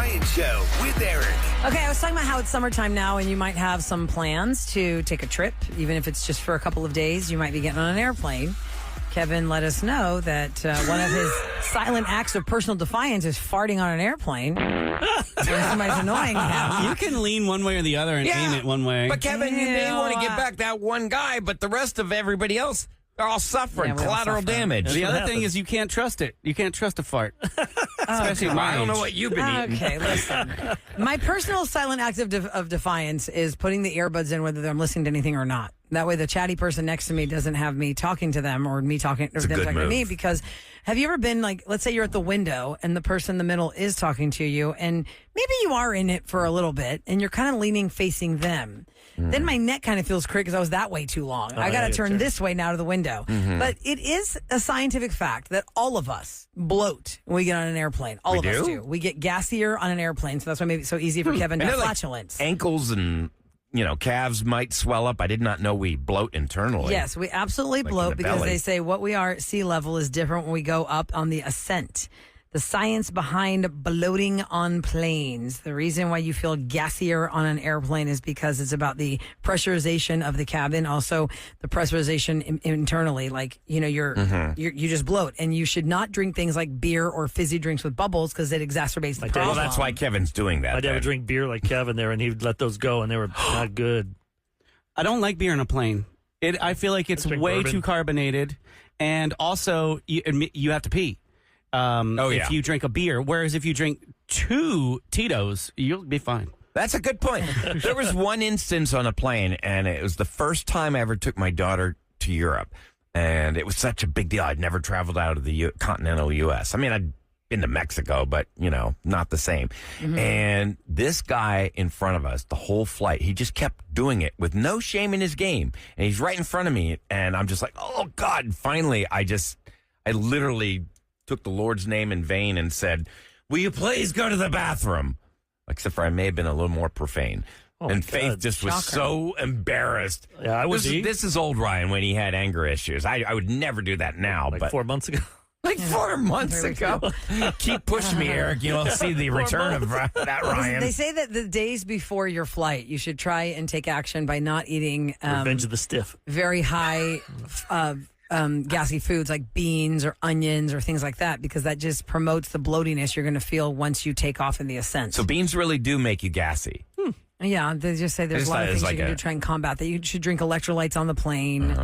Ryan Show with Eric. Okay, I was talking about how it's summertime now and you might have some plans to take a trip, even if it's just for a couple of days. You might be getting on an airplane. Kevin let us know that one of his silent acts of personal defiance is farting on an airplane. Somebody's annoying him. You can lean one way or the other and aim it one way. But Kevin, they want to get back that one guy, but the rest of everybody else, they're all suffering collateral damage. The other thing is you can't trust it. You can't trust a fart. Especially I don't know what you've been eating. Okay, listen. My personal silent act of defiance is putting the earbuds in whether I'm listening to anything or not. That way the chatty person next to me doesn't have me talking to them or me talking or them talking to me. Because have you ever been like, let's say you're at the window and the person in the middle is talking to you and maybe you are in it for a little bit and you're kind of leaning facing them. Then my neck kind of feels crooked because I was that way too long. I got to turn this way now to the window. But it is a scientific fact that all of us bloat when we get on an airplane. All of us do. We get gassier on an airplane, so that's why maybe it's so easy for Kevin to have flatulence. Like ankles and calves might swell up. I did not know we bloat internally. Yes, we absolutely bloat because they say what we are at sea level is different when we go up on the ascent. The science behind bloating on planes. The reason why you feel gassier on an airplane is because it's about the pressurization of the cabin, also the pressurization internally. Like, you just bloat, and you should not drink things like beer or fizzy drinks with bubbles because it exacerbates the problem. Well, that's why Kevin's doing that. My dad would drink beer like Kevin there, and he would let those go, and they were not good. I don't like beer in a plane. I feel like it's way too carbonated, and also you have to pee. If you drink a beer, whereas if you drink 2 Tito's, you'll be fine. That's a good point. There was one instance on a plane, and it was the first time I ever took my daughter to Europe, and it was such a big deal. I'd never traveled out of the continental U.S. I mean, I'd been to Mexico, but, not the same. And this guy in front of us, the whole flight, he just kept doing it with no shame in his game, and he's right in front of me, and I'm just like, oh, God. And finally, I literally took the Lord's name in vain and said, will you please go to the bathroom? Except for I may have been a little more profane. And Faith just was so embarrassed. Yeah, I would be. This is old Ryan when he had anger issues. I would never do that now. Like 4 months ago. Like 4 months ago. Keep pushing me, Eric. You'll see the return of that Ryan. They say that the days before your flight, you should try and take action by not eating Revenge of the Stiff. Very high gassy foods like beans or onions or things like that, because that just promotes the bloatiness you're going to feel once you take off in the ascent. So beans really do make you gassy. Yeah, they just say there's a lot of things you can do to try and combat that. You should drink electrolytes on the plane.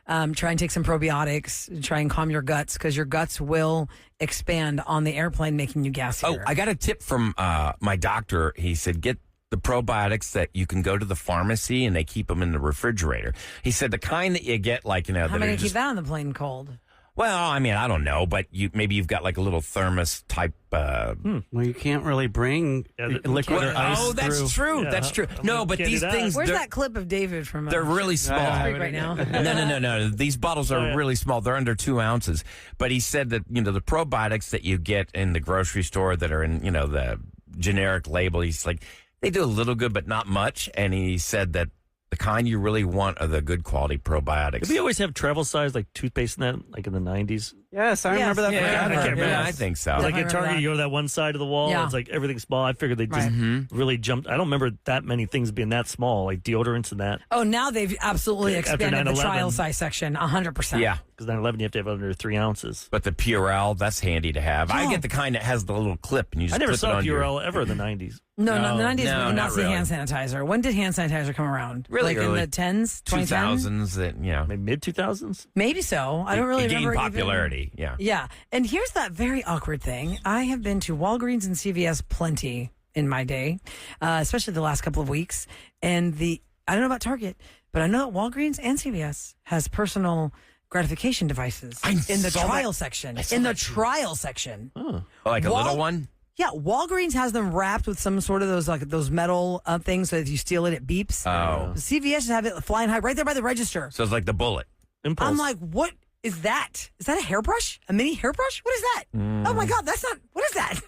Try and take some probiotics. Try and calm your guts, because your guts will expand on the airplane, making you gassier. Oh, I got a tip from my doctor. He said, get the probiotics that you can go to the pharmacy and they keep them in the refrigerator. He said the kind that you get how am I going to keep that on the plane cold? Well, I mean, I don't know, but maybe you've got like a little thermos type. Well, you can't really bring liquid or ice. Oh, that's true. Yeah. That's true. No, but these things. Where's that clip of David from? They're really small right now. No. These bottles are really small. They're under 2 ounces. But he said that the probiotics that you get in the grocery store that are in the generic label. He's like, they do a little good, but not much. And he said that the kind you really want are the good quality probiotics. Did we always have travel size like toothpaste in that, like in the 90s? Yes, I remember that. Yeah, I can't remember. Yeah, I think so. Like in Target, you go to that one side of the wall, it's like everything's small. I figured they just really jumped. I don't remember that many things being that small, like deodorants and that. Oh, now they've absolutely expanded the trial size section, 100%. Yeah. Because 9/11, you have to have under 3 ounces. But the Purell, that's handy to have. I get the kind that has the little clip, and you just I never clip saw it on Purell ever in the 90s. No, the 90s we did not not see really. hand sanitizer. When did hand sanitizer come around? Really like early. in the 10s, 2000s, Maybe mid-2000s? Maybe so. I don't really remember. It gained popularity, Yeah. And here's that very awkward thing. I have been to Walgreens and CVS plenty in my day, especially the last couple of weeks. And I don't know about Target, but I know that Walgreens and CVS has personal gratification devices in the trial section. In the trial section. Oh, like a little one? Yeah, Walgreens has them wrapped with some sort of those metal things, so if you steal it, it beeps. Oh. CVS have it flying high right there by the register. So it's like the bullet. Impulse. I'm like, what is that? Is that a hairbrush? A mini hairbrush? What is that? Oh my God, that's not. What is that?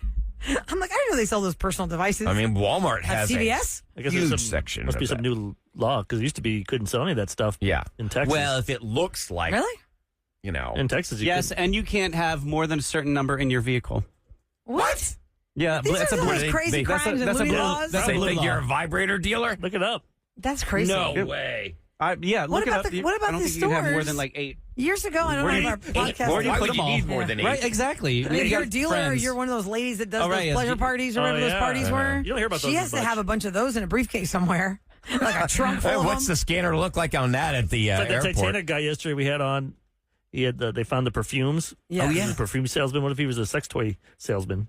I'm like, I didn't know they sell those personal devices. I mean, Walmart has CVS? I guess huge there's section. Must be some new law, because it used to be you couldn't sell any of that stuff. Yeah. In Texas. Well, if it looks like, Really? In Texas, you Yes, and you can't have more than a certain number in your vehicle. What? Yeah, These that's are a the blue. most crazy crimes and loony laws. That's They a blue think law. you're a vibrator dealer? Look it up. That's crazy. No way. Yeah, look it up. What about I don't the think you have more stores? than like 8. Years ago, I don't know our podcast. Where do you Why put would them you all? need more than 8? Right, exactly. I mean, if you're a got dealer or friends. you're one of those ladies that does Oh, right, those yeah. pleasure parties or whatever those parties were. You don't hear about those She as has to much. have a bunch of those in a briefcase somewhere. Like a trunk full of What's them. the scanner look like on that at the It's like airport? the Titanic guy yesterday we had on. He had they found the perfumes. Yeah. Oh, He yeah. was a perfume salesman. What if he was a sex toy salesman?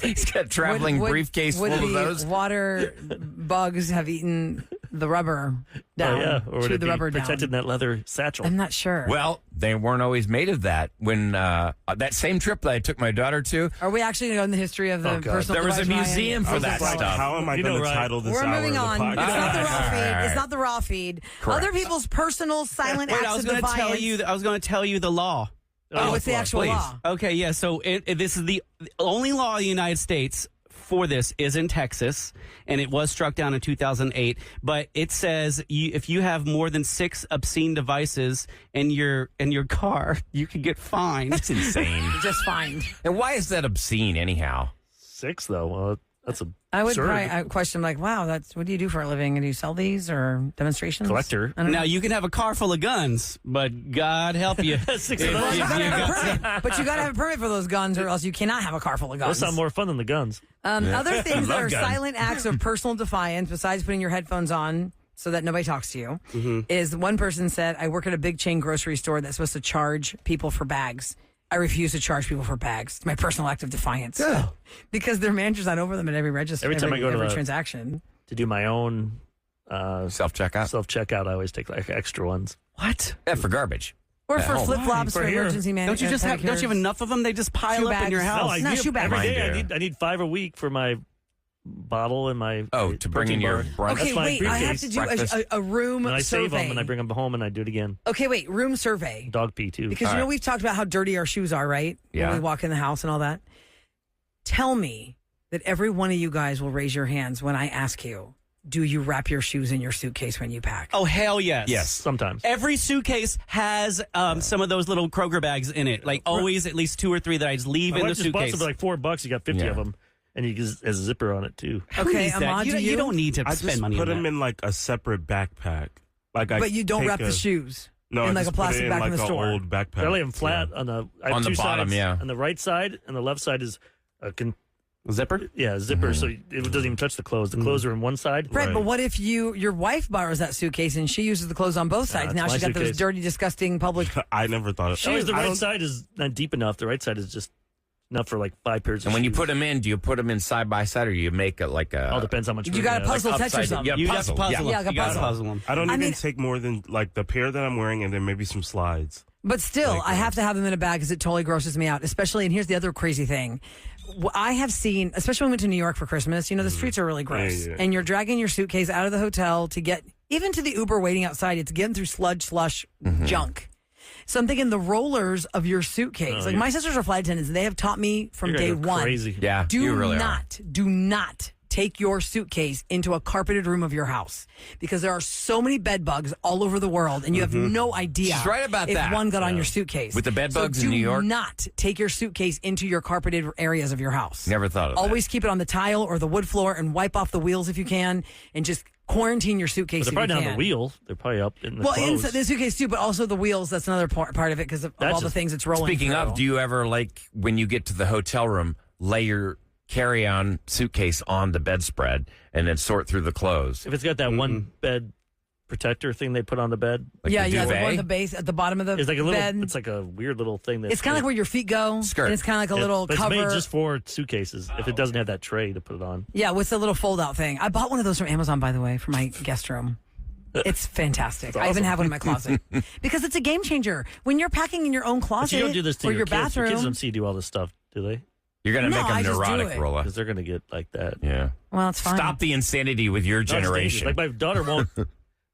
He's got a traveling briefcase full would of the those. water bugs have eaten the rubber down? Oh, yeah. Or would chewed it the be rubber protected down? in that leather satchel? I'm not sure. Well, they weren't always made of that. When that same trip that I took my daughter to, Are we actually going to go in the history of the personal there was a device, Ryan? museum for that Like, stuff. how am I You going know, to right. title this We're hour moving of the on. podcast? It's not the raw All feed. right. It's not the raw feed. Correct. Other people's personal silent Wait, acts I was of going to defiance. tell you. I was going to tell you the law. Oh, what's the actual please. law? Okay, yeah. So this is the only law in the United States for this is in Texas, and it was struck down in 2008. But it says if you have more than 6 obscene devices in your car, you can get fined. That's insane. Just fine. And why is that obscene anyhow? 6 though. Well, that's a I would absurd. probably question like, wow, what do you do for a living? And do you sell these or demonstrations? Collector. I don't know. Now you can have a car full of guns, but God help you. 6 of If those. Well, you you gotta have a got- permit. But you got to have a permit for those guns, or else you cannot have a car full of Those guns. sound more fun than the guns. Other things that Love are guns. silent acts of personal defiance, besides putting your headphones on so that nobody talks to you, is one person said, "I work at a big chain grocery store that's supposed to charge people for bags. I refuse to charge people for bags. It's my personal act of defiance because their manager's not over them at every register, Every time I go to every the- transaction." To do my own Self-checkout? self-checkout, I always take like extra ones. What? Yeah, for garbage. Or At for home. flip flops For for here. emergency management. Don't you have enough of them? They just pile Shoe up in your bags. house. I No, do. shoe bags. Every day Mine do. I need 5 a week for my bottle and my Oh, to bring in protein your bar. brunch? Okay, That's my wait. I have briefcase. to do Breakfast. a room And I survey. save them and I bring them home and I do it again. Okay, wait. Room survey. Dog pee too. Because All you know right. we've talked about how dirty our shoes are, right? Yeah. When we walk in the house and all that. Tell me that every one of you guys will raise your hands when I ask you, do you wrap your shoes in your suitcase when you pack? Oh hell yes. Yes. Sometimes. Every suitcase has some of those little Kroger bags in it. Like always, at least 2 or 3 that I just leave My in the wife just bought suitcase. some for like $4. You got 50 Yeah. of them, and you has a zipper on it too. Who Okay, needs that? Ahmad, you, do you don't need to I spend just money put on them that. in like a separate backpack. But you don't wrap the shoes. No, in I like just a plastic put it in bag like from the an store. old backpack. I lay them flat Yeah. on the I have On the 2 bottom, sides. yeah. On the right side and the left side is a Zipper? zipper, so it doesn't even touch the clothes. The clothes are in one side. Right, Right. but what if your wife borrows that suitcase and she uses the clothes on both sides? it's Now my she's got those suitcase. dirty, disgusting public. I never thought of Always the I right don't- side is not deep enough. The right side is just enough for like 5 pairs of And when you shoes. put them in, do you put them in side by side, or do you make it like a? all depends how much You room got to have. puzzle like Tetris upside- them. yeah. You puzzle, have to puzzle yeah. them. Yeah, like a you got to puzzle. puzzle them. I don't I even mean- take more than like the pair that I'm wearing and then maybe some slides. But still, Like, I have to have them in a bag because it totally grosses me out. Especially, and here's the other crazy thing. I have seen, especially when we went to New York for Christmas, the streets are really gross. Yeah. And you're dragging your suitcase out of the hotel to get, even to the Uber waiting outside, it's getting through sludge, slush, junk. So I'm thinking the rollers of your suitcase. Like my sisters are flight attendants, and they have taught me from You're day gonna go one. Crazy. Yeah, you really Do not take your suitcase into a carpeted room of your house because there are so many bed bugs all over the world, and you have no idea She's right about if that. one got on your suitcase. With the bed bugs so in New York? do not take your suitcase into your carpeted areas of your house. Never thought of Always keep it on the tile or the wood floor and wipe off the wheels if you can, and just quarantine your suitcase. But they're if probably you not on can. the wheel. They're probably up in the Well, clothes. inside the suitcase too, but also the wheels. That's another part of it because of That's all the just- things it's rolling. Speaking through. of, do you ever like when you get to the hotel room, lay your carry-on suitcase on the bedspread and then sort through the clothes? If it's got that one bed protector thing they put on the bed, Like yeah, the yeah, the duvet? one at the base at the bottom of the it's like a little. bed. It's like a weird little thing. That's It's kind of like where your feet go. Skirt. And it's kind of like a little but cover. It's made just for suitcases. If it doesn't have that tray to put it on, Yeah, with the little fold-out thing. I bought one of those from Amazon, by the way, for my guest room. It's fantastic. I even have one in my closet because it's a game changer. When you're packing in your own but closet you don't do this to or your your kids. Your kids bathroom. don't see you do all this stuff, do they? You're going to No, make I them just do neurotic, it. Rolla. Because they're going to get like that. Yeah. Well, it's fine. Stop the insanity with your No, it's dangerous. generation. Like my daughter won't.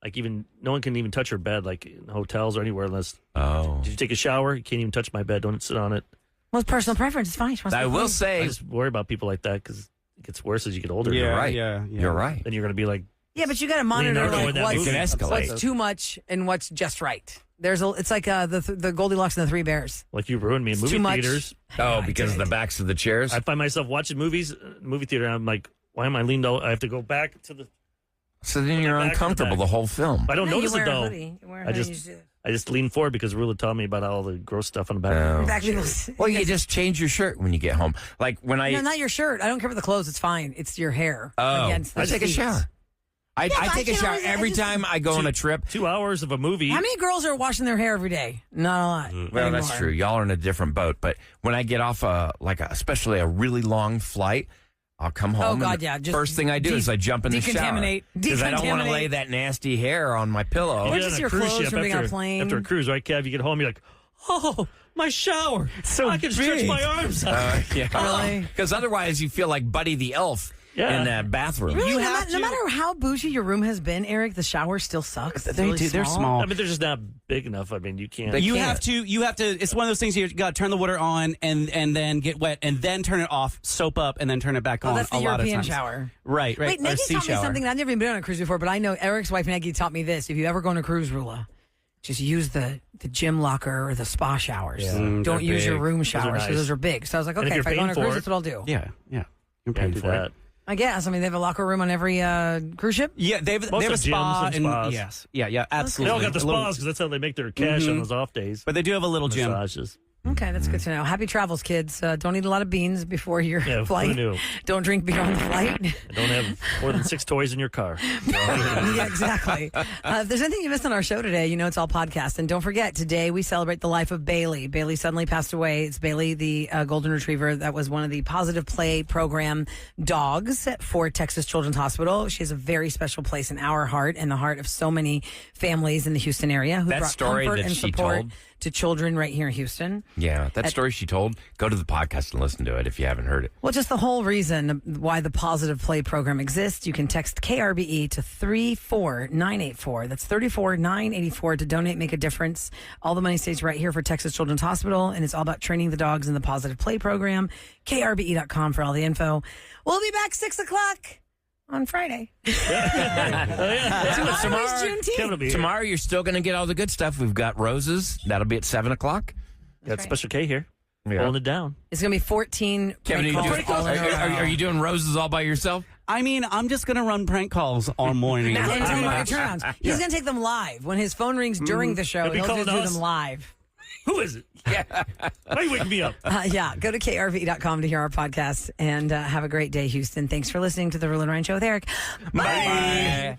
Like even no one can even touch her bed, like in hotels or anywhere, unless. Oh. Did you take a shower? You can't even touch my bed. Don't sit on it. Well, it's personal preference. It's fine. She wants to I be will clean. I say, just worry about people like that because it gets worse as you get older. you're right. Yeah. You're right. Then you're going to be like, Yeah, but you got to monitor Leonardo like in that what's, movie. It can escalate. what's too much and what's just right. It's like the Goldilocks and the Three Bears. Like you ruined me in movie theaters. Oh, because of the backs of the chairs? I find myself watching movies, movie theater, and I'm like, why am I leaned over? I have to go back to the... So then you're uncomfortable the whole film. I don't notice it, though. I I just lean forward because Rula told me about all the gross stuff on the back. Well, you just change your shirt when you get home. Like when No, not your shirt. I don't care for the clothes. It's fine. It's your hair. Oh, I take a shower. I take a shower every time I go on a trip. 2 hours of a movie. How many girls are washing their hair every day? Not a lot. Well, that's true. Y'all are in a different boat. But when I get off especially a really long flight, I'll come home. Oh, God, yeah. Just first thing I do is I jump in the shower. Because I don't want to lay that nasty hair on my pillow. Or just your clothes from being on a plane. After a cruise, right, Kev? You get home, you're like, oh, my shower. So I can stretch my arms out. Yeah. Really? Because otherwise you feel like Buddy the Elf in that bathroom. Really? No matter how bougie your room has been, Eric, the shower still sucks. They're small. I mean, they're just not big enough. I mean, you can't. You have to. It's one of those things you got to turn the water on and then get wet and then turn it off, soap up, and then turn it back on. That's the European shower. Right. Wait, Nagy taught me something. I've never even been on a cruise before, but I know Eric's wife Nagy taught me this. If you ever go on a cruise, Rula, just use the gym locker or the spa showers. Yeah. Don't use your room showers. Nice. Those are big. So I was like, okay, if I go on a cruise, that's what I'll do. Yeah. You're paying for that. it. I guess. I mean, they have a locker room on every cruise ship. Yeah, they have a Most spa gyms and spas. Yes, yeah, absolutely. They all got the spas because that's how they make their cash on those off days. But they do have a little gym. Massages. Okay, that's good to know. Happy travels, kids. Don't eat a lot of beans before your flight. Who knew? Don't drink beer on the flight. Don't have more than 6 toys in your car. Yeah, exactly. If there's anything you missed on our show today, it's all podcast. And don't forget, today we celebrate the life of Bailey. Bailey suddenly passed away. It's Bailey, the golden retriever that was one of the Positive Play program dogs for Texas Children's Hospital. She has a very special place in our heart and the heart of so many families in the Houston area who That brought story comfort that and she support told. to children right here in Houston. Yeah, that story she told, go to the podcast and listen to it if you haven't heard it. Well, just the whole reason why the Positive Play program exists. You can text KRBE to 34984. That's 34984 to donate, make a difference. All the money stays right here for Texas Children's Hospital, and it's all about training the dogs in the Positive Play program. KRBE.com for all the info. We'll be back 6 o'clock on Friday. Tomorrow you're still going to get all the good stuff. We've got roses. That'll be at 7 o'clock. Got Special K here. Holding it down. It's going to be 14 Kevin, are you doing roses all by yourself? I mean, I'm just going to run prank calls all morning. And tell me about your turnarounds. He's going to take them live. When his phone rings during the show, he'll just do them live. Who is it? Yeah. Why are you waking me up? Go to krv.com to hear our podcast and have a great day, Houston. Thanks for listening to the Rula and Ryan Show with Eric. Bye. Bye.